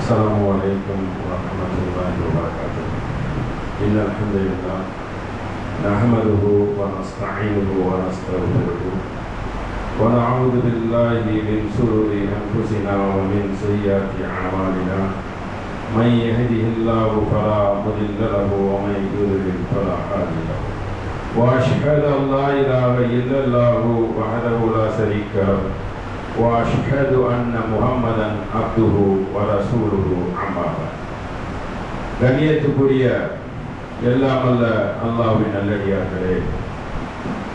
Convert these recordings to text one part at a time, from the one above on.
Assalamualaikum warahmatullahi wabarakatuh. Innal hamdalillah nahmaduhu wa nasta'inuhu wa nastaghfiruh wa na'udzu billahi min shururi anfusina wa min sayyiati a'malina. May yahdihillahu fala mudilla lahu wa may yudlil fala hadiya lahu. Wa ashhadu an la ilaha illallah wahdahu la sharika lahu wa ashhadu anna Muhammadan abduhu wa rasuluhu amma ba'd. கண்ணியத்துக்குரிய எல்லாம் அல்ல அல்லாஹ்வின் நல்லடியார்களே,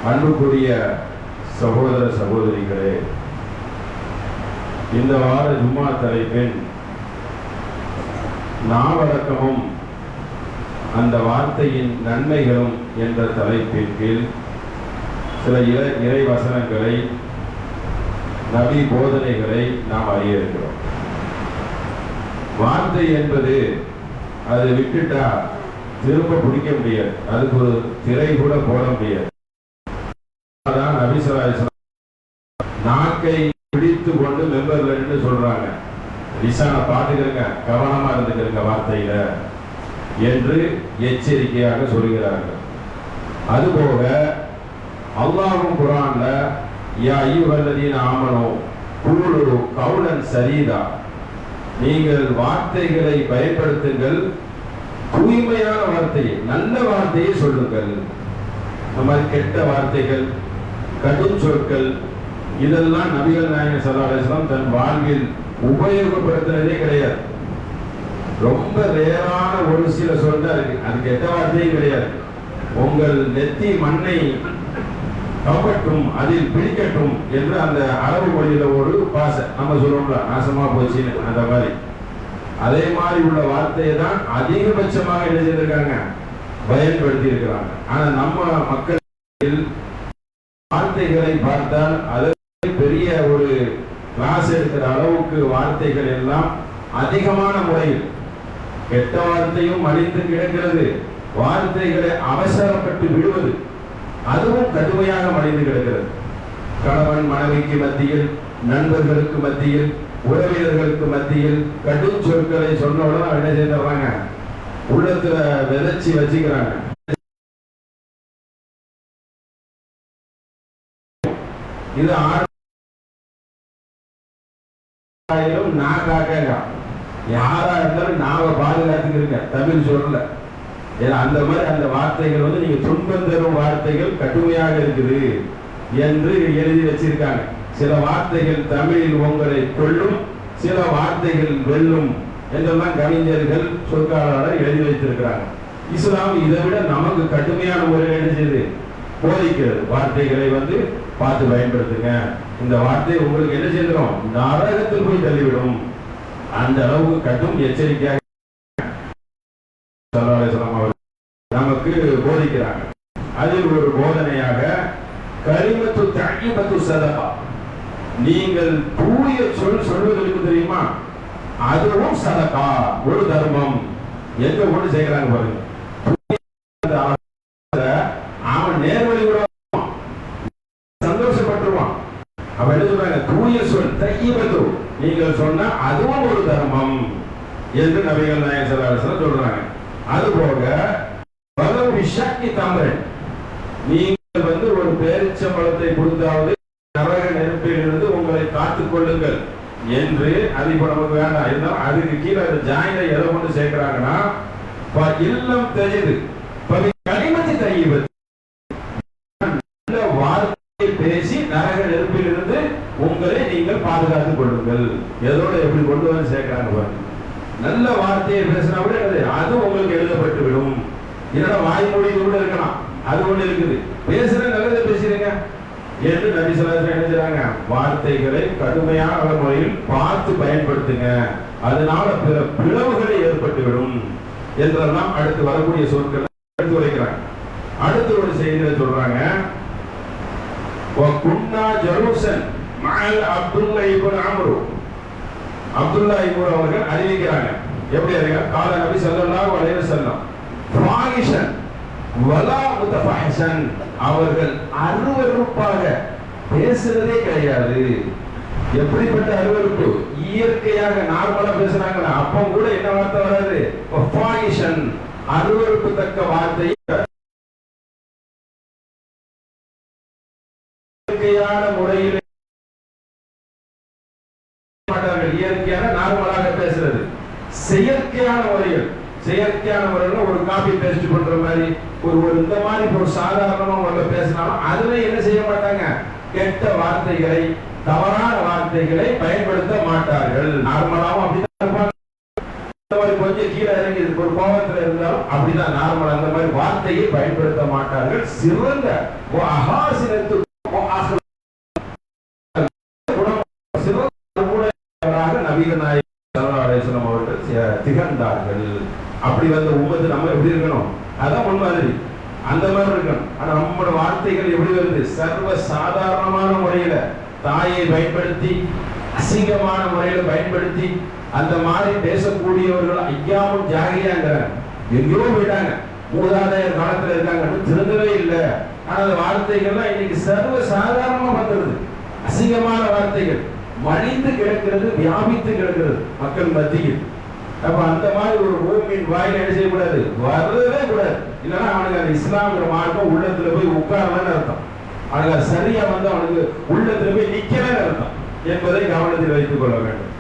அன்புக்குரிய சகோதர சகோதரிகளே, இந்த வார ஜும்மா தலைப்பின் நாவடக்கமும் அந்த வார்த்தையின் நன்மைகளும் என்ற தலைப்பின் கீழ் சில இறை வசனங்களை, நபி போதனைகளை நாம் அறிய இருக்கிறோம். வார்த்தை என்பது அதை விட்டுட்டா திரும்ப பிடிக்க முடியாது, அதுக்கு ஒரு திரை கூட போட முடியாது. அதான் நபி ஸல்லல்லாஹு அலைஹி வஸல்லம் நாக்கை பிடித்து கொண்டு மெம்பர்ல நின்று சொல்றாங்க, லிசானை பார்த்துக்கிறங்க, கவனமா இருந்துக்கிறங்க வார்த்தையில என்று எச்சரிக்கையாக சொல்கிறார்கள். அதுபோக அல்லாஹ்வும் குர்ஆன்ல யா அய்யுஹல்லதீன ஆமனூ கூலு கௌலன் சதீதா, நீங்கள் வார்த்தைகளை பயன்படுத்துங்கள், தூய்மையான வார்த்தையை, நல்ல வார்த்தையை சொல்லுங்கள். இந்த மாதிரி கெட்ட வார்த்தைகள், கடும் சொற்கள், இதெல்லாம் நபிகள் நாயகம் ஸல்லல்லாஹு அலைஹி வஸல்லம் தன் வாழ்வில் உபயோகப்படுத்தினதே கிடையாது. ரொம்ப ரேரான ஒரு சில சொல் தான் இருக்கு, அது கெட்ட வார்த்தையும் கிடையாது. உங்கள் நெத்தி மண்ணை கவட்டும், அதில் பிடிக்கட்டும் என்று அந்த அரபு மொழியில ஒரு பாசை நம்ம சொல்றோம்ல, நாசமா போச்சுன்னு, அந்த மாதிரி அதே மாதிரி உள்ள வார்த்தையை தான் அதிகபட்சமாக என்ன செய்திருக்காங்க, பயன்படுத்தி இருக்கிறாங்க. ஆனா நம்ம மக்கள் வார்த்தைகளை பார்த்தால் அதற்கு பெரிய ஒரு கிளாஸ் எடுக்கிற அளவுக்கு வார்த்தைகள் எல்லாம் அதிகமான முறையில், கெட்ட வார்த்தையும் மலிந்து கிடக்கிறது, வார்த்தைகளை அவசரப்பட்டு விடுவது அதுவும் கடுமையாக மடிந்து கிடக்கிறது. கணவன் மனைவிக்கு மத்தியில், நண்பர்களுக்கு மத்தியில், உறவினர்களுக்கு மத்தியில் கடும் சொற்களை சொன்னவுடன் என்ன செய்யறாங்க, உள்ளத்துல விதைச்சி வச்சுக்கிறாங்க. இது நாக்காக யாரா இருந்தாலும் நாம பாதுகாத்துக்கிறீங்க, தமிழ் சொல்லல. ஏன்னா அந்த மாதிரி அந்த வார்த்தைகள் வந்து நீங்க துன்பம் தரும் வார்த்தைகள் கடுமையாக இருக்குது என்று எழுதி வச்சிருக்காங்க. சில வார்த்தைகள் தமிழில் உங்களை கொள்ளும், சில வார்த்தைகள் வெல்லும் என்றெல்லாம் கவிஞர்கள், சொற்காளர்கள் எழுதி வைத்திருக்கிறாங்க. இஸ்லாம் இதை விட நமக்கு கடுமையான முறையில் எழுதியது போதிக்கிறது. வார்த்தைகளை வந்து பார்த்து பயன்படுத்துங்க, இந்த வார்த்தை உங்களுக்கு என்ன செய்திடும், நரகத்தில் போய் தள்ளிவிடும், அந்த அளவுக்கு கடும் எச்சரிக்கையாக நமக்கு போதிக்கிறாங்க. அதில் ஒரு போதனையாக கலிமத்து தய்யிபத்து சதகா, நீங்கள் தூய சொல் சொல்வதற்கு தெரியுமா, அதுவும் சதகா, ஒரு தர்மம் எங்க கொண்டு சேர்க்கிறாங்க பாருங்க. அவன் நேர்வழி கூட சந்தோஷப்பட்டுருவான். அவன் என்ன சொல்றாங்க, தூய சொல் தையிபது, நீங்கள் சொன்னா அதுவும் ஒரு தர்மம் என்று நபிகள் நாயகம் ஸல்லல்லாஹு அலைஹி வஸல்லம் சொல்றாங்க. அதுபோக வலவு பிஷக்கி தம்ரன், நீங்கள் ஒரு பேரிச்சம்பழத்தை கொடுத்தாவது நரக நெருப்பில் இருந்து உங்களை காத்துக் கொள்ளுங்கள் என்று. அது இப்ப நமக்கு வேண்டாம். இருந்தாலும் அதுக்கு கீழே ஜாயினை எதை கொண்டு சேர்க்கிறாங்கன்னா, இல்லம் தெரியுது கனிமத்தி தையிபது, நல்ல வார்த்தையை பேசி நரக நெருப்பில் இருந்து உங்களை நீங்கள் பாதுகாத்துக் கொள்ளுங்கள். எதோட எப்படி கொண்டு வந்து சேர்க்கிறாங்க பாருங்க. நல்ல வார்த்தையை பேசினா கூட அது உங்களுக்கு எழுதப்பட்டு விடும். என்னோட வாய்மொழி கூட இருக்கலாம், அது ஒண்ணு இருக்குது. பேசுற நல்லதை பேசுறீங்க என்று நபி ஸல்லல்லாஹு அலைஹி வஸல்லம் என்ன செய்றாங்க, வார்த்தைகளை கடுமையான முறையில் பார்த்து பயன்படுத்துங்க, அதனால பிற பிளவுகளை ஏற்பட்டுவிடும் என்றெல்லாம் அடுத்து வரக்கூடிய சொற்கள் எடுத்து வைக்கிறாங்க. அடுத்து ஒரு செய்தியை சொல்றாங்க, வகுன்னா ஜலூசன் மஅல் அப்துல்லா இப்னு அம்ரு. அப்துல்லா இப்னு அவர்கள் அறிவிக்கிறாங்க. எப்படி அறிவிக்கிறாங்க? கால நபி ஸல்லல்லாஹு அலைஹி வஸல்லம் ஃபாஹிஷன் வலா முத்தஃபஹிஷன், அவர்கள் அருவருப்பாக பேசுறதே கிடையாது. எப்படிப்பட்ட அருவருப்பு? இயற்கையாக நார்மலா பேசுறாங்களா, அப்ப கூட என்ன வார்த்தை வராது, ஃபாஹிஷன், அருவருப்பு தக்க வார்த்தை. இயற்கையான முறையில் இயற்கையான நார்மலாக பேசுறது. செயற்கையான முறையில், செயற்கையான முறையில் ஒரு காபி பேஸ்ட் பண்ற மாதிரி ஒரு இந்த மாதிரி ஒரு சாதாரணமா உள்ள பேசினாலும் அதுல என்ன செய்ய மாட்டாங்க, கெட்ட வார்த்தைகளை தவறான வார்த்தைகளை பயன்படுத்த மாட்டார்கள். நார்மலாவும் அப்படிதான் இருப்பாங்க. கொஞ்சம் கீழே இறங்கி ஒரு கோபத்துல இருந்தாலும் அப்படிதான் நார்மலா அந்த மாதிரி வார்த்தையை பயன்படுத்த மாட்டார்கள். சிறந்த நபிகள் நாயகம் ஸல்லல்லாஹு அலைஹி வஸல்லம் அவர்கள் திகழ்ந்தார்கள். அப்படி வந்த உம்மத்து நம்ம எப்படி இருக்கணும், அதான் முன்மாதிரி, அந்த மாதிரி இருக்கணும். ஆனா நம்மளோட வார்த்தைகள் எப்படி வருது, சர்வ சாதாரணமான முறையில தாயை பயன்படுத்தி அசிங்கமான முறையில பயன்படுத்தி அந்த மாதிரி பேசக்கூடியவர்கள் ஐயாவும் ஜாகிரியாங்கிறாங்க. எங்கேயோ போயிட்டாங்க, மூதாதையர் காலத்துல இருக்காங்க, திருந்தவே இல்லை. ஆனா அந்த வார்த்தைகள்லாம் இன்னைக்கு சர்வ சாதாரணமா வந்துடுது. அசிங்கமான வார்த்தைகள் மலிந்து கிடக்கிறது, வியாபித்து கிடக்கிறது மக்கள் மத்தியில். அப்ப அந்த மாதிரி ஒரு பூமியின் வாயில என்ன செய்யக்கூடாது, வரவே கூடாது. இல்லைன்னா அவனுக்கு அந்த இஸ்லாமிய மார்க்கம் உள்ளத்துல போய் உட்காரலன்னு அர்த்தம். அவனுக்கு சரியா வந்து அவனுக்கு உள்ளத்துல போய் நிக்கலன்னு அர்த்தம் என்பதை கவனத்தில் வைத்துக் கொள்ள வேண்டும்.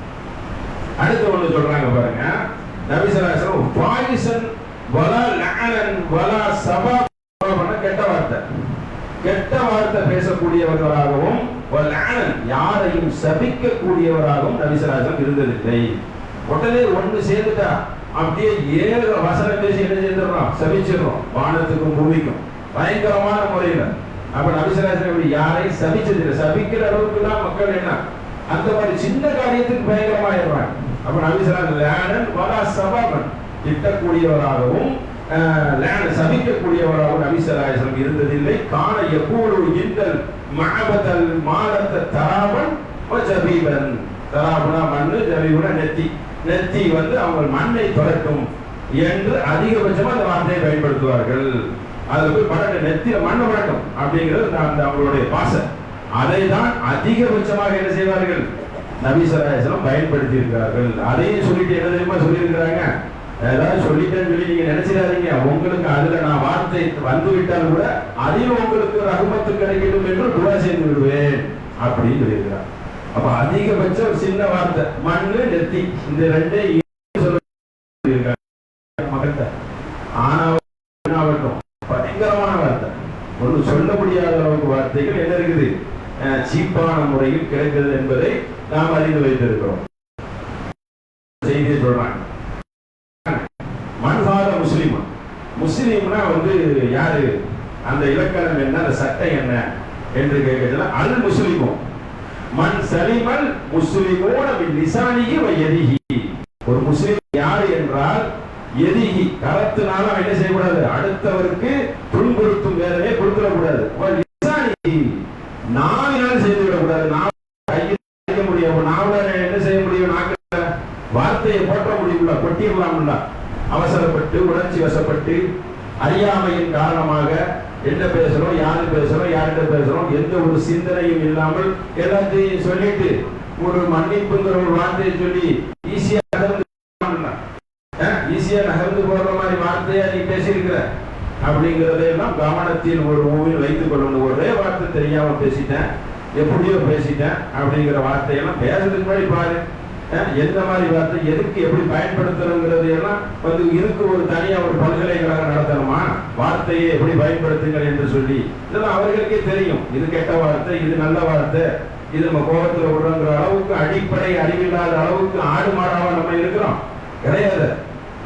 அடுத்து ஒண்ணு சொல்றாங்க பாருங்க, நபி ஸல்லல்லாஹு அலைஹி வஸல்லம் ஃபாயிசன் வலா லஅனன் வலா சபா, கெட்ட வார்த்தை, கெட்ட வார்த்தை பேசக்கூடியவர்களாகவும் வலஅனன், யாரையும் சபிக்க கூடியவராகவும் நபி ஸல்லல்லாஹு அலைஹி வஸல்லம் இருந்ததில்லை. உடனே ஒண்ணு சேர்ந்துட்டா அப்படியே 7 வசனம் பேசி என்ன செஞ்சிடறோம், சபிச்சிடறோம், வானத்துக்கும் பூமிக்கும் பயங்கரமான முறையில. அப்ப நபி ஸல்லல்லாஹு அலைஹி வஸல்லம் யாரையும் சபிச்சதில்லை. சபிக்கிற அளவுக்கு தான் மக்கள் என்ன அந்த மாதிரி சின்ன காரியத்துக்கு பயங்கரமாயிடுறாங்க. அப்ப நபி ஸல்லல்லாஹு அலைஹி வஸல்லம் திட்டக்கூடியவராகவும் சபிக்கக்கூடியவராகவும் நபி ஸல்லல்லாஹு அலைஹி வஸல்லம் இருந்ததில்லை. கான யகூலு இந்தல் மஅபதல் மாலத தராபன் வஜபீபன். தராபுனா மண்ணு, ஜபீபுனா நெத்தி. நெத்தி வந்து அவங்க மண்ணை தொடட்டும் என்று அதிகபட்சமா அந்த வார்த்தையை பயன்படுத்துவார்கள். அதுல போய் படட்டும், நெத்தியில மண்ணை படட்டும் அப்படிங்கிறது அந்த அவங்களுடைய பாசை. அதை தான் அதிகபட்சமாக என்ன செய்வார்கள், நபி ஸல்லல்லாஹு அலைஹி வஸல்லம் பயன்படுத்தி இருக்கிறார்கள். அதையும் சொல்லிட்டு என்ன தெரியுமா சொல்லியிருக்கிறாங்க, ஏதாவது சொல்லிட்டேன்னு சொல்லி நீங்க நினைச்சிடாதீங்க, உங்களுக்கு அதுல நான் வார்த்தை வந்து விட்டால் கூட அதில் உங்களுக்கு ரஹ்மத்து கிடைக்கட்டும் என்று துஆ செய்து விடுவேன் அப்படின்னு சொல்லியிருக்கிறார். அப்ப அதிகபட்சம் சின்ன வார்த்தை மண்ணு நெத்தி, இந்த ரெண்டே சொல்லியிருக்காங்க மக்கள்கிட்ட. ஆனாவட்டும் பயங்கரமான வார்த்தை, ஒன்று சொல்ல முடியாத அளவுக்கு வார்த்தைகள் என்ன இருக்குது, சீப்பான முறையில் கிடைக்கிறது என்பதை நாம் அறிந்து வைத்திருக்கிறோம். செய்தியை சொல்றாங்க, மன்ஹாத முஸ்லிம். முஸ்லிம்னா வந்து யாரு, அந்த இலக்கணம் என்ன, அந்த சட்டம் என்ன என்று கேட்கறதுல அல் முஸ்லிமும் மன் சலிமல் முஸ்லிமோன பின் லிசானிஹி வ யதிஹி. ஒரு முஸ்லிம் யார் என்றால் எதிஹி, கரத்தினால என்ன செய்யக்கூடாது, அடுத்தவருக்கு துன்புறுத்தும் வேலையை கொடுத்துடக்கூடாது. லிசானிஹி, நாவினால் செய்து விடக்கூடாது. கையில் முடியும், நாவல என்ன செய்ய முடியும், நாக்கில் வார்த்தையை போட்ட முடியும்ல, கொட்டிடலாம்ல. அவசரப்பட்டு உணர்ச்சி வசப்பட்டு அறியாமையின் காரணமாக என்ன பேசுறோம், யாரு பேசுறோம், யார்கிட்ட பேசுறோம், எந்த ஒரு சிந்தனையும் இல்லாமல் எல்லாத்தையும் சொல்லிட்டு ஒரு மன்னிப்புங்கிற ஒரு வார்த்தையை சொல்லி ஈஸியா நகர்ந்து போடுற மாதிரி வார்த்தையா நீ பேசியிருக்கிற அப்படிங்கிறதையெல்லாம் கவனத்தில் ஒரு மூவியில் வைத்துக் கொள்ளணும். ஒரே வார்த்தை தெரியாம பேசிட்டேன், எப்படியோ பேசிட்டேன் அப்படிங்கிற வார்த்தையெல்லாம் பேசுறதுக்கு முன்னாடி பாரு எந்த மாதிரி வார்த்தை எதுக்கு எப்படி பயன்படுத்தணுங்கிறது எல்லாம் வந்து இதுக்கு ஒரு தனியா ஒரு பல்கலைக்கழகம் நடத்தணுமா, வார்த்தையை எப்படி பயன்படுத்துங்கள் என்று சொல்லி இதெல்லாம் அவர்களுக்கே தெரியும். இது கெட்ட வார்த்தை, இது நல்ல வார்த்தை, இது நம்ம கோபத்தில் விடுறோங்கிற அளவுக்கு அடிப்படை அறிவில்லாத அளவுக்கு ஆடு மாடாவா நம்ம இருக்கிறோம் கிடையாது.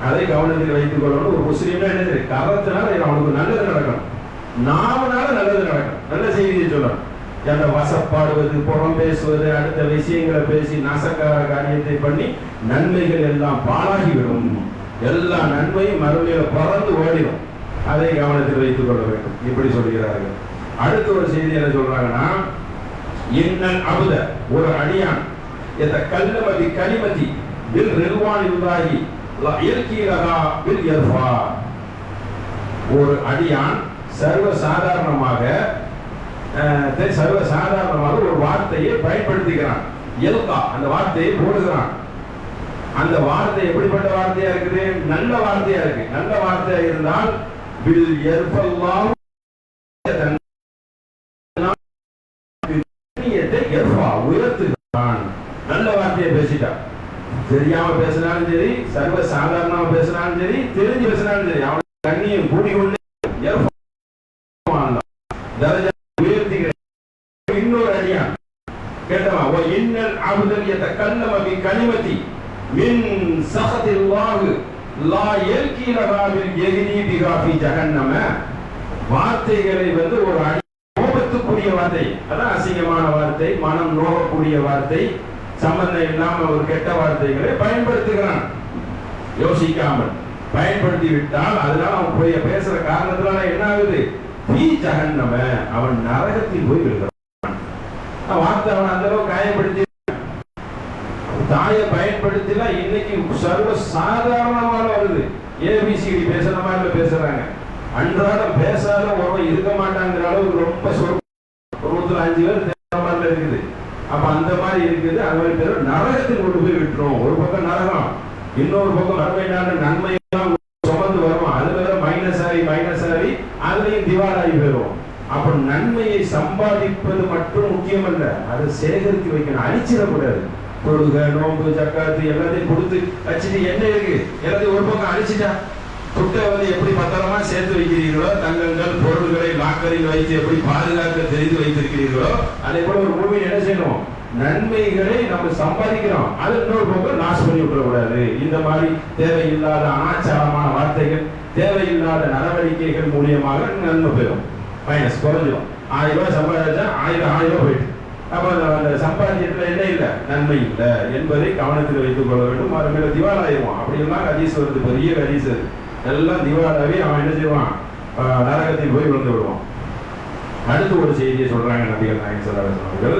அதை கவனத்தில் வைத்துக் கொள்ளணும். ஒரு முஸ்லீம்னா என்னது, கவத்தினால அவனுக்கு நல்லது நடக்கணும், நாமனால நல்லது நடக்கணும், நல்ல செய்தியை சொல்லணும். அந்த வசப்பாடுவது, புறம் பேசுவது, அடுத்த விஷயங்களை பேசி நசக்கார காரியத்தை பண்ணி நன்மைகள் எல்லாம் பாழாகிவிடும். எல்லா நன்மையும் மறுமையில பறந்து ஓடிடும். அதை கவனத்தில் வைத்துக் கொள்ள வேண்டும். இப்படி சொல்கிறார்கள். அடுத்த ஒரு செய்தி என்ன சொல்றாங்கன்னா, இன்னல் அபுத ஒரு அடியான் என்ற கல்லமதி கலிமதி வில் ரில்வான் இல்லாஹி இயற்கையிலகா வில் யர்ஃபா. ஒரு அடியான் சர்வ சாதாரணமாக ஒரு வார்த்தையை பயன்படுத்திக்கிறான். எல்கா அந்த வார்த்தையை போடுகிறான். அந்த வார்த்தை எப்படிப்பட்ட வார்த்தையா இருக்குது, நல்ல வார்த்தையா இருக்கு. நல்ல வார்த்தையா இருந்தால் வில் யர்ஃபல்லாஹு உயர்த்துகிறான். நல்ல வார்த்தையை பேசிட்டான். தெரியாம பேசினாலும் சரி, சர்வ சாதாரணமா பேசினாலும் சரி, தெரிஞ்சு பேசினாலும் சரி, அவன் கண்ணியம் கூடிக்கொண்டு இன்னொரு அடியான் கேட்டவா இன்னல் அபுதல் யதகல்லம பிகலிமதி மின் சஹதில்லாஹி லா யல்கி லஹா பில் யஹ்தி பிஹா ஃபி ஜஹன்னம. வார்த்தைகளை வந்து ஒரு கோபத்துக்குரிய வார்த்தை, அதான் அசிங்கமான வார்த்தை, மனம் நோகக்கூடிய வார்த்தை, சம்பந்தம் இல்லாம ஒரு கெட்ட வார்த்தைகளை பயன்படுத்துகிறான். யோசிக்காமல் பயன்படுத்தி விட்டால் அதனால அவன் போய் பேசுற காரணத்தினால என்ன ஆகுது, ஃபீ ஜஹன்னம அவன் நரகத்தில் போய் விழுகிறான். வார்த்தை அவன் அந்த அளவு காயப்படுத்தி தாயை பயன்படுத்தினா இன்னைக்கு சர்வ சாதாரணமாக வருது. ஏபிசிடி பேசுற மாதிரி பேசுறாங்க. அன்றாடம் பேசாத ஒருவன் இருக்க மாட்டாங்கிற அளவுக்கு ரொம்ப சொற்பத்தில் 5 பேர் தேவை மாதிரி இருக்குது. அப்ப அந்த மாதிரி இருக்குது. அது மாதிரி பேர் நரகத்தில் கொண்டு போய் விட்டுரும். ஒரு பக்கம் நரகம், இன்னொரு பக்கம் நன்மையான நன்மையெல்லாம் சுமந்து வரும். அது வேற மைனஸ் ஆகி அதுலயும் திவாலாகி போயிடும். அப்ப நன்மையை சம்பாதிப்பது மட்டும் முக்கியமல்ல, அதை சேகரித்து வைக்கணும், அழிச்சிடக்கூடாது. தொழுக, நோம்பு, ஜக்காத்து எல்லாத்தையும் கொடுத்து வச்சுட்டு என்ன இருக்கு, எல்லாத்தையும் ஒரு பக்கம் அழிச்சிட்டா துட்டை வந்து எப்படி பத்திரமா சேர்த்து வைக்கிறீர்களோ, தங்கங்கள் பொருள்களை லாக்கரில் வைத்து எப்படி பாதுகாக்க தெரிந்து வைத்திருக்கிறீர்களோ, அதே போல ஒரு மூவியில் என்ன செய்யணும், நன்மைகளை நம்ம சம்பாதிக்கிறோம், அது இன்னொரு பக்கம் நாஸ் பண்ணி விட்டுறக்கூடாது. இந்த மாதிரி தேவையில்லாத அனாச்சாரமான வார்த்தைகள், தேவையில்லாத நடவடிக்கைகள் மூலியமாக நன்மை பெறும், மைனஸ் குறைஞ்சிடும். 1000 ரூபாய் சம்பாதிச்சா 1000 ரூபாய் போயிட்டு, அப்ப அந்த சம்பாதிச்சதுல என்ன இல்லை, நன்மை இல்லை என்பதை கவனத்தில் வைத்துக் கொள்ள வேண்டும். மறுமையில திவாலாயிருவான். அப்படியெல்லாம் ஹதீஸ் வருது, பெரிய ஹதீஸ் எல்லாம் திவாலாவே அவன் என்ன செய்வான், நரகத்தில் போய் விழுந்து விடுவான். அடுத்து ஒரு செய்தியை சொல்றாங்க நபிகள் நாயகம் ஸல்லல்லாஹு அலைஹி வஸல்லம் அவர்கள்,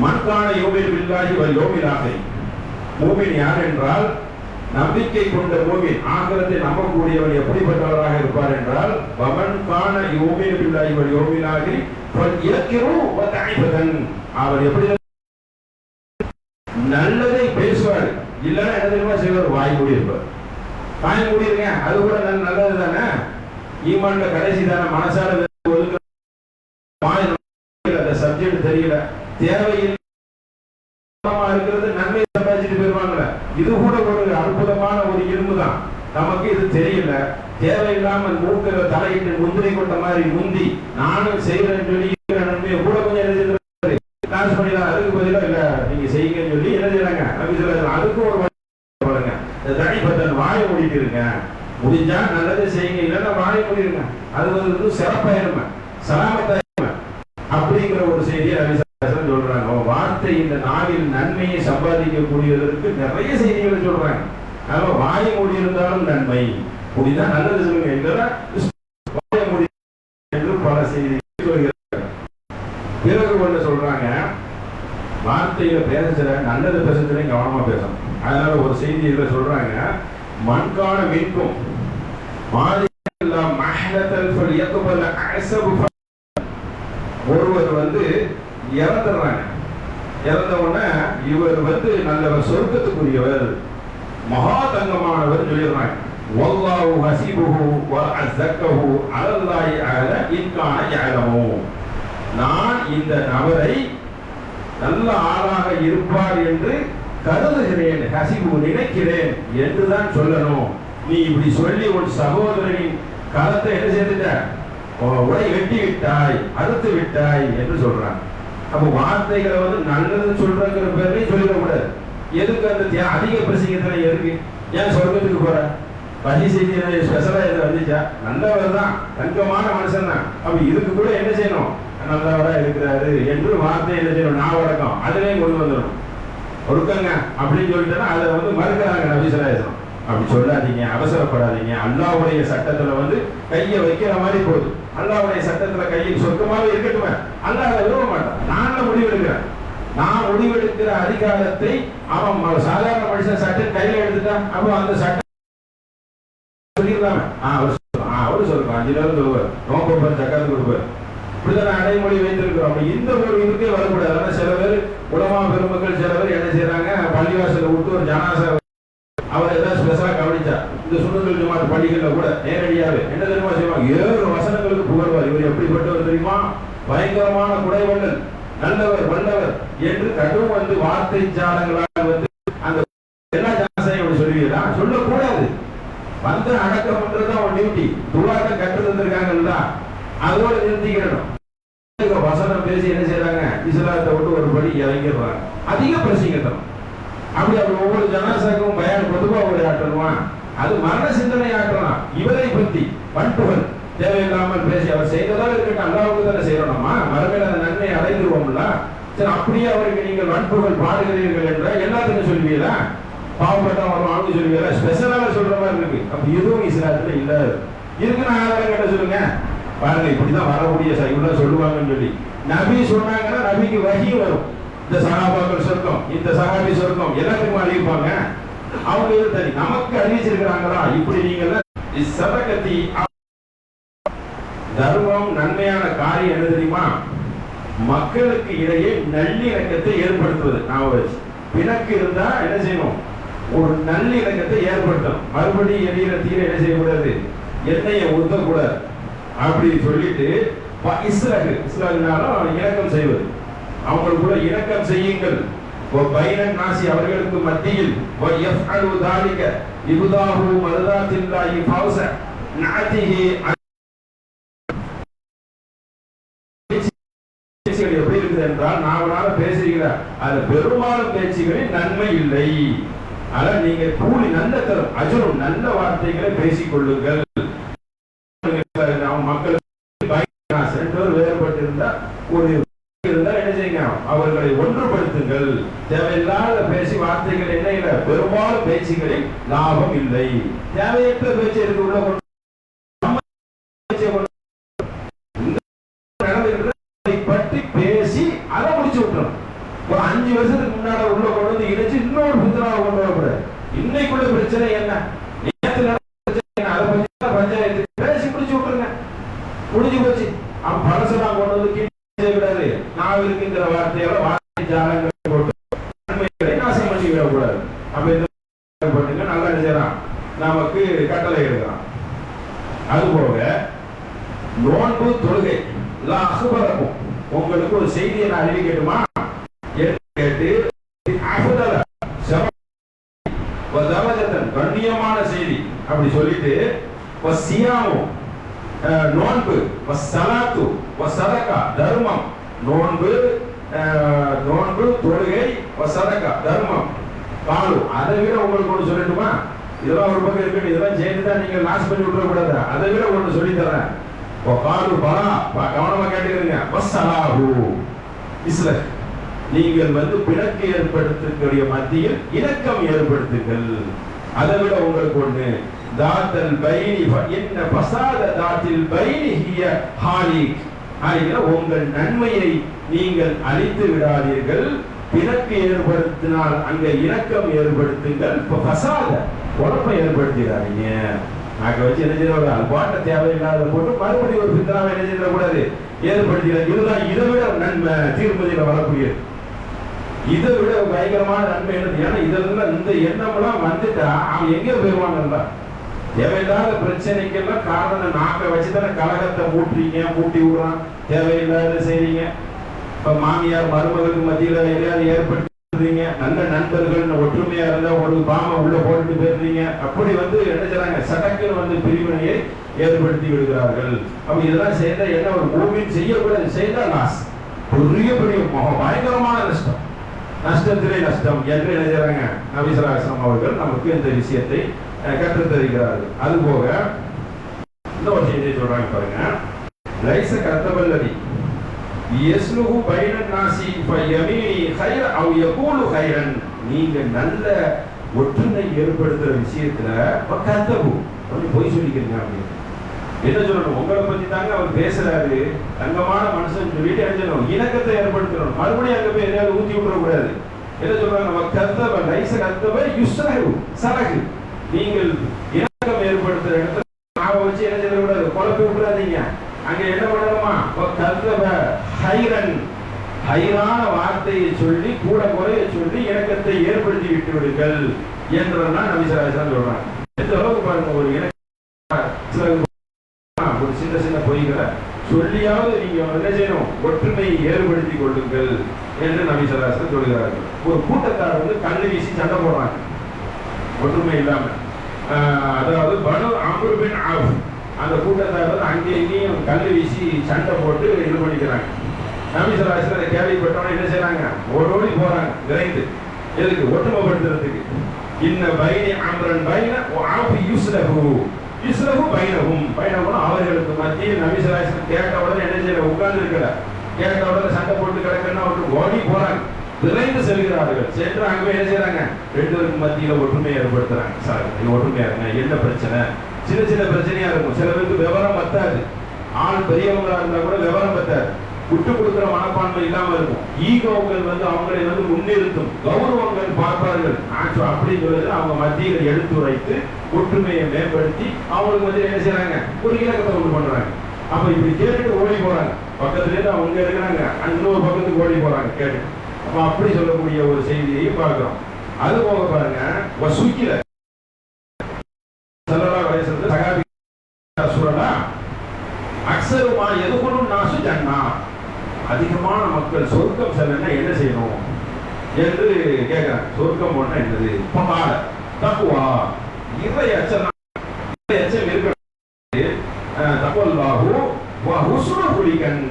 மன்கான யூமினு பில்லாஹி வல் யௌமில் ஆகிர். மூமின் யார் என்றால், நம்பிக்கை கொண்ட மூமின், ஆகிரத்தை நம்பக்கூடியவன் எப்படிப்பட்டவராக இருப்பார் என்றால், வமன் கான யூமினு பில்லாஹி வல் யௌமில் ஆகிர் ஃபல்யக்ரு வதஇபதன். அவர் எப்படி நல்லதை பேசுவார், இல்லைன்னா என்ன தெரியுமா செய்வார், வாய் மூடி இருப்பார். வாய் மூடி இருக்கேன், அது கூட நல்லது தானே, ஈமான்ல கடைசி தானே, மனசால அந்த சப்ஜெக்ட் தெரியல, தேவையில்லை இருக்கிறது, நன்மை சம்பாதிச்சுட்டு போயிருவாங்கல்ல. இது கூட ஒரு அற்புதமான ஒரு இரும்பு தான். நமக்கு இது தெரியல, தேவையில்லாமல் மூக்கில தலையிட்டு முந்திரை கொண்ட மாதிரி முந்தி நானும் செய்யறேன்னு சொல்லி நன்மையை கூட கொஞ்சம் என்ன செய்யறாரு, காசு பண்ணிடலாம், அதுக்கு பதிலாக இல்ல நீங்க செய்யுங்கன்னு சொல்லி என்ன செய்யறாங்க, அதுக்கும் ஒரு பாருங்க, தனிப்பத்தன் வாயை மூடிட்டு இருங்க, முடிஞ்சா நல்லதை செய்யுங்க, இல்லைன்னா வாயை மூடிருங்க, அது வந்து சிறப்பாயிருமை சலாமத்தாயிருமை அப்படிங்கிற ஒரு செய்தியை சொல்றாங்க. வார்த்தை இந்த நாளில் நன்மையை சம்பாதிக்கக்கூடியதற்கு நிறைய செய்திகளை சொல்றாங்க. அதனால வாயை மூடி இருந்தாலும் நன்மை, முடிதான் நல்லது சொல்லுங்க என்று பல செய்திகள் சொல்கிறார்கள். பிறகு ஒன்று சொல்றாங்க, வார்த்தையில பேசுற நல்லது பேசுறதுலையும் கவனமா பேசணும். அதனால ஒரு செய்தியில சொல்றாங்க, மண்கான மின்கும் ஒருவர் வந்து இறந்துடுறாங்க. இறந்த உடனே இவர் வந்து நல்லவர், சொர்க்கத்துக்குரியவர், மகா தங்கமானவர் சொல்லிடுறாங்க. வல்லாஹு ஹஸீபுஹு வ அஸக்கஹு அலல்லாஹி அல இன்கான யஅலமு. நான் இந்த நபரை நல்ல ஆளாக இருப்பார் என்று கருதுகிறேன், ஹஸீபு நினைக்கிறேன் என்றுதான் சொல்லணும். நீ இப்படி சொல்லி ஒரு சகோதரனின் கரத்தை என்ன செய்துட்ட, உடை வெட்டி விட்டாய், அறுத்து விட்டாய் என்று சொல்றாங்க. அப்போ வார்த்தைகளை வந்து நல்லது சொல்றங்கிற பேர்லையும் சொல்லிடக்கூடாது. எதுக்கு அந்த அதிக பிரசங்கத்துல இருக்கு? ஏன் சொர்க்கத்துக்கு போற? பசி செய்தி ஸ்பெஷலா எது வந்துச்சா? நல்லவர் தான், தங்கமான மனுஷன் தான். அப்ப இதுக்கு கூட என்ன செய்யணும்? நல்லவரா இருக்கிறாரு என்று வார்த்தை என்ன செய்யணும்? நாவடக்கம் அதுலயும் கொண்டு வந்துடணும். ஒருக்கங்க அப்படின்னு சொல்லிட்டேன்னா அதை வந்து மறுக்கிறாங்க நபி ஸல்லல்லாஹு அலைஹி வஸல்லம். அப்படி சொல்லாதீங்க, அவசரப்படாதீங்க. அல்லாஹ்வுடைய சட்டத்துல வந்து கையை வைக்கிற மாதிரி போகுது. அல்லாஹ்வுடைய சட்டத்துல கையை சொர்க்கமாவே இருக்கட்டுமே, அல்லாஹ் அதை விரும்ப மாட்டான். நான் முடிவெடுக்கிறேன். நான் முடிவெடுக்கிற அதிகாரத்தை அவன் சாதாரண மனுஷன் சட்டம் கையில எடுத்துட்டான். அப்போ அந்த சட்டம் சொல்லிடலாமே. அவரு சொல்லுவார், 5 நேரம் சொல்லுவார், நோக்கம் ஜக்காத்து கொடுப்பார். இப்படிதான் அடைமொழி வைத்திருக்கிறோம். அப்படி இந்த ஒரு இதுக்கே வரக்கூடாது. ஆனா சில பேர் உலமா பெருமக்கள் சில பேர் என்ன செய்யறாங்க, பள்ளிவாசல விட்டு ஒரு ஜனாசா அவர் ஏதாவது ஸ்பெஷலா கவனிச்சா இந்த சுண்ணத்துல் ஜமாத் பள்ளிகள்ல கூட நேரடியாவே என்ன தெரியுமா செய்வாங்க? 7 வசனங்களுக்கு புகழ்வார். இவர் எப்படிப்பட்டவர் தெரியுமா? பயங்கரமான குடைவள்ளல், நல்லவர், வல்லவர் என்று கடும் வந்து வார்த்தை ஜாலங்களால் வந்து அந்த எல்லா ஜனாசையும் அப்படி சொல்லுவீங்களா? சொல்லக்கூடாது. வந்து அடக்கம் பண்றதுதான் ஒரு டியூட்டி. துவாக்க கற்று தந்திருக்காங்கல்ல, அதோட நிறுத்திக்கிறோம். வசனம் பேசி என்ன செய்யறாங்க? இஸ்லாத்தை விட்டு ஒரு படி இறங்கிடுறாங்க. அதிக பிரசிங்கத்தனம். அப்படி ஒவ்வொரு ஜனாசாக்கும் பயான் பொதுவா ஒரு ஆற்றணுமா? அது மரண சிந்தனை ஆற்றலாம். இவரை பற்றி பண்புகள் தேவையில்லாமல் பேசி அவர் செய்ததால் இருக்கட்டும், அல்லாஹ்வுக்கு தானே செய்யணுமா? மறுமையில அந்த நன்மை அடைந்துருவோம்ல. சரி, அப்படியே அவருக்கு நீங்கள் வன்புகள் பாடுகிறீர்கள் என்ற எல்லாத்துக்கும் சொல்லுவீங்களா? பாவப்பட்டவன் வரும் அவனுக்கு சொல்லுவீங்களா? ஸ்பெஷலாக சொல்ற மாதிரி இருக்கு. அப்ப எதுவும் இஸ்லாத்துல இல்ல இருக்குன்னு ஆதாரம் கேட்ட சொல்லுங்க. பாருங்க, இப்படிதான் வரக்கூடிய இவ்வளவு சொல்லுவாங்கன்னு சொல்லி நபி சொன்னாங்கன்னா நபிக்கு வஹி வரும். இந்த சஹாபாக்கள் சொர்க்கம், இந்த சஹாபி சொர்க்கம் எல்லாத்துக்கும் அறிவிப்பாங்க. அவங்க இது தனி, நமக்கு அறிவிச்சிருக்கிறாங்களா? இப்படி நீங்க சதகத்தி தர்மம் நன்மையான காரியம் என்ன தெரியுமா? மக்களுக்கு இடையே நல்லிணக்கத்தை ஏற்படுத்துவது. நான் பிணக்கு இருந்தா என்ன செய்யணும்? ஒரு நல்லிணக்கத்தை ஏற்படுத்தணும். மறுபடியும் எரியிற தீர என்ன செய்யக்கூடாது? எண்ணெயை ஊற்றக்கூடாது. அப்படி சொல்லிட்டு இஸ்லாமினாலும் இணக்கம் செய்வது. அவங்களுக்குள்ள இணக்கம் செய்யுங்கள். நாசி அவர்களுக்கு மத்தியில் எப்படி இருக்குது என்றால், நாவலாக பேசுகிற அது பெரும்பாலும் பேச்சுகளில் நன்மை இல்லை. ஆனால் நீங்க கூலி நல்ல தரும் அஜரும் நல்ல வார்த்தைகளை பேசிக் கொள்ளுங்கள். மக்களுக்கு வேறுபட்டிருந்தா ஒரு என்ன செய்யுங்க, அவர்களை ஒன்றுபடுத்துங்கள். தேவையில்லாத பேசி வார்த்தைகள் என்ன இல்லை, பெரும்பாலும் பேச்சுகளில் லாபம் இல்லை. தேவையற்ற பேச்சு எடுத்து உள்ள பற்றி பேசி அதை முடிச்சு விட்டுரும். ஒரு 5 வருஷத்துக்கு முன்னால உள்ள கொண்டு வந்து இணைச்சு இன்னொரு புத்தனாவை கொண்டு வரக்கூடாது. இன்னைக்குள்ள பிரச்சனை என்ன, நேற்று அதை பத்தி பஞ்சாயத்து பேசி முடிச்சு விட்டுருங்க, முடிஞ்சு போச்சு. அவன் பழசெல்லாம் கொண்டு வந்து செய்யக்கூடாது. நான் இருக்கின்ற வார்த்தையால வார்த்தை ஜாலங்களை போட்டு நன்மைகளை நாசம் பண்ணி விடக்கூடாது. அப்ப இந்த பண்ணுங்க, நல்லா செய்யலாம், நமக்கு கட்டளை எடுக்கலாம். அதுபோக நோன்பு தொழுகை அசுபரக்கும். உங்களுக்கு ஒரு செய்தியை நான் அறிவிக்கட்டுமா கேட்டு கண்ணியமான செய்தி அப்படி சொல்லிட்டு நோன்பு சலாத்து சதகா தர்மம், நோன்பு நோன்பு தொழுகை சதகா தர்மம் காலு. அதை விட உங்களுக்கு ஒன்று சொல்லட்டுமா? இதெல்லாம் ஒரு பக்கம் இருக்கு, இதெல்லாம் சேர்ந்துதான் நீங்க லாஸ் பண்ணி விட்டுற கூடாது. அதை விட ஒன்று சொல்லி தரேன். காலு பலா, கவனமா கேட்டுக்கிறீங்க. இஸ்லாம் நீங்கள் வந்து பிணக்கு ஏற்படுத்தக்கூடிய மத்தியில் இணக்கம் ஏற்படுத்துங்கள். அதை விட உங்களுக்கு ஒண்ணு, தாத்தல் பைனி என்ன பசாத தாத்தில் பைனி ஹிய ஹாலிக். உங்கள் நன்மையை நீங்கள் அழித்து விடாதீர்கள், பிணக்கு ஏற்படுத்தினால் அங்க இணக்கம் ஏற்படுத்துங்கள். இப்ப பசாத குழப்பம் ஏற்படுத்திடாதீங்க. நாக்க வச்சு என்ன செய்ய பாட்ட தேவையில்லாத போட்டு மறுபடியும் ஒரு பித்தனாவை என்ன செய்யக்கூடாது ஏற்படுத்தினார். இதுதான் இதை விட நன்மை தீர்மதியில வரக்கூடியது. இதை விட பயங்கரமான நன்மை என்னது? ஏன்னா இதெல்லாம் இந்த எண்ணம்லாம் வந்துட்டா அவன் எங்கே போயிடுவாங்கல்ல. தேவையில்லாத பிரச்சனைக்கெல்லாம் காரணம் நாக்க வச்சுதானே கலகத்தை மூட்டி விடுறான். தேவையில்லாத செய்றீங்க. இப்ப மாமியார் மருமகளுக்கு மத்தியில எதையாவது ஏற்படுத்துறீங்க. நல்ல நண்பர்கள் ஒற்றுமையா இருந்தா ஒரு பாம உள்ள போட்டு போயிருந்தீங்க. அப்படி வந்து என்ன செய்றாங்க, சடக்குன்னு வந்து பிரிவினையை ஏற்படுத்தி விடுகிறார்கள். அப்ப இதெல்லாம் செய்தா என்ன, ஒரு மூவின் செய்யக்கூடாது, செய்தா லாஸ், பெரிய பயங்கரமான நஷ்டத்திலே நஷ்டம் என்று என்ன செய்றாங்க நபி ஸல்லல்லாஹு அலைஹி வஸல்லம் அவர்கள் நமக்கு இந்த விஷயத்தை கற்றுத் தருகிறார்கள். அதுபோக இன்னொரு செய்தியை சொல்றாங்க பாருங்க. லைஸ கத்தபல்லதி யஸ்லுஹு பைனன் நாசி ஃபயமீனி கைர அவ் யகூலு கைரன். நீங்க நல்ல ஒற்றுமை ஏற்படுத்துற விஷயத்துல கத்தபு அப்படி போய் சொல்லிக்கிறீங்க. அப்படின்னு என்ன சொல்லணும், உங்களை பத்தி தாங்க அவர் பேசுறாரு, தங்கமான மனுஷன் சொல்லிட்டு என்ன சொல்லணும், இணக்கத்தை ஏற்படுத்தணும். மறுபடியும் அங்க போய் எதையாவது ஊத்தி விட்டுறக்கூடாது. என்ன சொல்றாங்க, கத்தப லைஸ கத்தப யுஸ்ரஹு சரஹு. நீங்கள் இணக்கம் ஏற்படுத்துற இடத்துல நாம வச்சு என்ன செய்யக்கூடாது, குழப்பி விட்டுறாதீங்க. அங்க என்ன பண்ணணுமா, கத்தப ஹைரன், ஹைரான வார்த்தையை சொல்லி கூட குறைய சொல்லி இணக்கத்தை ஏற்படுத்தி விட்டு விடுங்கள் என்றெல்லாம் நபி ஸல்லல்லாஹு அலைஹி வஸல்லம் சொல்றாங்க. எந்த அளவுக்கு பாருங்க, ஒரு இணக்கம் ஒரு சின்ன பொய்களை சொல்லியாவது நீங்க என்ன செய்யணும், ஒற்றுமையை ஏற்படுத்தி கொள்ளுங்கள் என்று நபி ஸல்லல்லாஹு அலைஹி வஸல்லம் சொல்கிறார்கள். ஒரு கூட்டத்தார் வந்து கல்லு வீசி சண்டை போடுறாங்க ஒற்றுமை இல்லாம. அதாவது பனு அம்ரு பின் அவ்ஃப் அந்த கூட்டத்தார் வந்து அங்கேயும் இங்கேயும் கல்லு வீசி சண்டை போட்டு இது பண்ணிக்கிறாங்க. நபி ஸல்லல்லாஹு அலைஹி வஸல்லம் கேள்விப்பட்டவங்க என்ன செய்யறாங்க, ஓடோடி போறாங்க விரைந்து. எதுக்கு, ஒற்றுமைப்படுத்துறதுக்கு. இன்ன பைனி அம்ரன் பைன வஅஃபி யுஸ்லஹு யுஸ்லஹு பைனஹும். பைனஹும் அவர்களுக்கு மத்தியில் நபி ஸல்லல்லாஹு அலைஹி வஸல்லம் கேட்ட உடனே என்ன செய்யற, உட்கார்ந்து இருக்கல, கேட்ட உடனே சண்டை போட்டு கிடக்குன்னா அவருக்கு ஓடி போறாங்க, விரைந்து செல்கிறார்கள். சென்று அங்கே என்ன செய்யறாங்க, ரெண்டு பேருக்கு மத்தியில ஒற்றுமை ஏற்படுத்துறாங்க. சார் இது ஒற்றுமையா இருங்க, என்ன பிரச்சனை, சின்ன பிரச்சனையா இருக்கும். சில பேருக்கு விவரம் பத்தாது, ஆள் பெரியவங்களா இருந்தா கூட விவரம் பத்தாது, விட்டு கொடுக்கிற மனப்பான்மை இல்லாம இருக்கும். ஈகோங்கள் வந்து அவங்களை வந்து முன்னிறுத்தும், கௌரவங்கள் பார்ப்பார்கள். அப்படின்னு சொல்லுது அவங்க மத்தியில எடுத்துரைத்து ஒற்றுமையை மேம்படுத்தி அவங்களுக்கு மத்தியில் என்ன செய்யறாங்க, ஒரு இலக்கத்தை கொண்டு பண்றாங்க. அப்ப இப்படி கேட்டுட்டு ஓடி போறாங்க, பக்கத்துல இருந்து அவங்க இருக்கிறாங்க, இன்னொரு பக்கத்துக்கு ஓடி போறாங்க கேட்டு. அப்ப அப்படி சொல்லக்கூடிய ஒரு செய்தியை பார்க்கிறோம். அது போக பாருங்க, வசூக்கில ஸல்லல்லாஹு அலைஹி வஸல்லம் சஹாபி ரசூலல்லா அக்ஸருமா யதுகுலுன் நாசு ஜன்னா, அதிகமான மக்கள் சொர்க்கம் செல்லனா என்ன செய்யணும் என்று கேட்கிறாங்க. சொர்க்கம் போனா என்னது, பகால தக்வா, இறை அச்சம் இருக்கிறது. தக்வல்லாஹு வ ஹுஸ்னுல் குலிகன்,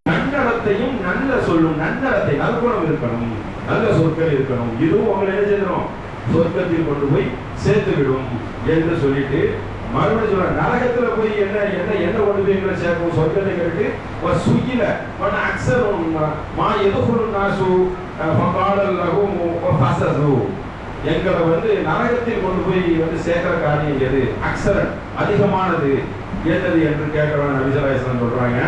நன்னடத்தையும் நல்ல சொல்லும் நன்னடத்தை நற்குணம் இருக்கணும், நல்ல சொற்கள் இருக்கணும். இதுவும் உங்களை என்ன செய்யணும், சொர்க்கத்தில் கொண்டு போய் சேர்த்து விடும் என்று சொல்லிட்டு மறுபடியும் சொல்ற, நரகத்துல போய் என்ன என்ன என்ன கொண்டு போய் எங்களை சேர்க்கும், சொர்க்கத்தை கேட்டு சுயில அக்ஸரும் மா எதுகுலுன் நாசு ஃபகாலல் லஹும் ஃபஸஸு. எங்களை வந்து நரகத்தில் கொண்டு போய் வந்து சேர்க்கிற காரியம் எது, அக்ஸரன் அதிகமானது என்னது என்று கேட்கிறவன் நபி ஸல்லல்லாஹு அலைஹி வஸல்லம் சொல்றாங்க.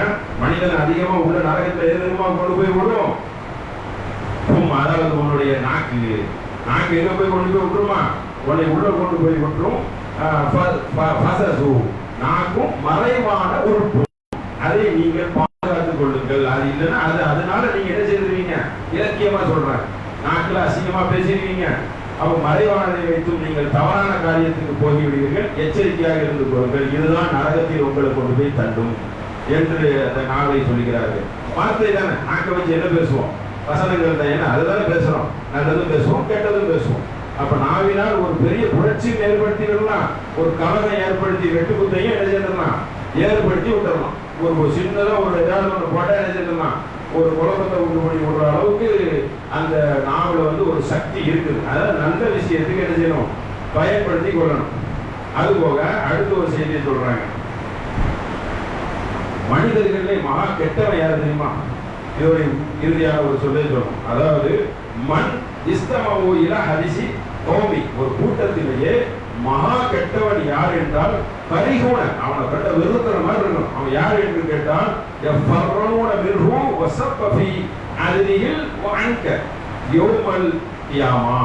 மனிதன் அதிகமா உள்ள நரகத்துல எதுமா கொண்டு போய் விடும், அதாவது உன்னுடைய நாக்கு எங்க போய் கொண்டு போய் விட்டுருமா, உன்னை உள்ள கொண்டு போய் விட்டுரும். நாக்கும் மறைவான உறுப்பு, அதை நீங்கள் பாதுகாத்துக் கொள்ளுங்கள். அது இல்லைன்னா அது அதனால நீங்க என்ன செய்திருவீங்க, இலக்கியமா சொல்றாங்க, நாக்குல அசிங்கமா பேசிருவீங்க. அப்ப மறைவானதை வைத்தும் நீங்கள் தவறான காரியத்துக்கு போகிவிடுவீர்கள், எச்சரிக்கையாக இருந்து கொள்ளுங்கள். இதுதான் நரகத்தில் உங்களை கொண்டு போய் தள்ளும் என்று அந்த நாளை சொல்லுகிறார்கள். வார்த்தை தானே, நாக்க வச்சு என்ன பேசுவோம், வசனங்கள் தான், ஏன்னா அதுதானே பேசுறோம், நல்லதும் பேசுவோம் கெட்டதும் பேசுவோம். அப்ப நாவினால் ஒரு பெரிய புரட்சியும் ஏற்படுத்தி விடலாம், ஒரு கலனை ஏற்படுத்தி வெட்டுக்குத்தையும் என்ன செய்யலாம் ஏற்படுத்தி விட்டுறலாம். ஒரு சின்னதா ஒரு ஏதாவது ஒன்று போட்டா என்ன செய்யலாம், ஒரு குழப்பத்தை உண்டு பண்ணி விடுற அளவுக்கு அந்த நாவல வந்து ஒரு சக்தி இருக்குது. அதாவது நல்ல விஷயத்துக்கு என்ன செய்யணும், பயன்படுத்தி கொள்ளணும். அது போக அடுத்த ஒரு செய்தியை சொல்றாங்க, மனிதர்களே மகா கெட்டவன் யாரு தெரியுமா, இதோட இறுதியாக ஒரு சொல்லை சொல்லணும். அதாவது மண் இஸ்தமவு இலா ஹரிசி கோமி, ஒரு கூட்டத்திலேயே மகா கெட்டவன் யார் என்றால் பரிகூண, அவனை கண்ட வெறுக்கிற மாதிரி இருக்கணும். அவன் யார் என்று கேட்டால் எஃபர்ரூன மின்ஹு வஸஃபி அதில் வாங்க யோமல் கியாமா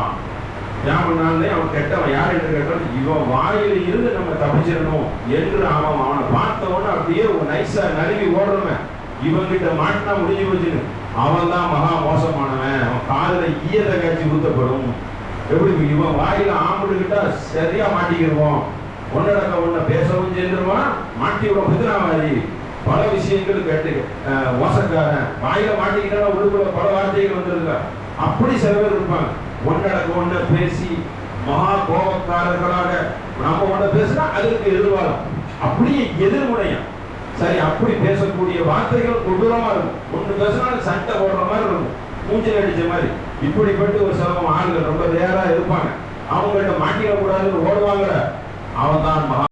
கியாம நாள்ல அவன் கெட்டவன் யார் என்று கேட்டால் இவன் வாயில இருந்து நம்ம தப்பிச்சிடணும் என்று அவனை பார்த்தவன அப்படியே ஒரு நைஸா நழுவி ஓடுறவன் இவங்கிட்ட மாட்டினா முடிஞ்சு போச்சுன்னு அவன் தான் மகா மோசமானவன். அவன் காதுல ஈயத்தை காட்சி ஊத்தப்படும். எப்படி இவன் வாயில ஆம்பிட்டுக்கிட்டா சரியா மாட்டிக்கிடுவோம். ஒன்னடக்க ஒன்ன பேசவும் செஞ்சிருவான், மாட்டி பித்தனாவாதி பல விஷயங்கள் கேட்டு மோசக்காரன் வாயில மாட்டிக்கிட்டா உள்ளுக்குள்ள பல வார்த்தைகள் வந்துருக்க. அப்படி சில பேர் இருப்பாங்க. ஒன்னடக்க ஒன்ன பேசி மகா கோபக்காரர்களாக நம்ம ஒன்ன பேசினா அதற்கு எதிர்வாரம் அப்படியே எதிர்முனையா சரி அப்படி பேசக்கூடிய வார்த்தைகள் கொடூரமா இருக்கும். ஒண்ணு பேசினாலும் சண்டை போடுற மாதிரி இருக்கும், மூஞ்சில் அடிச்ச மாதிரி. இப்படிப்பட்டு ஒரு சில ஆண்கள் ரொம்ப ரேரா இருப்பாங்க. அவங்கள்ட்ட மாட்டிக்க கூடாதுன்னு ஓடுவாங்க. அவன் தான் மகா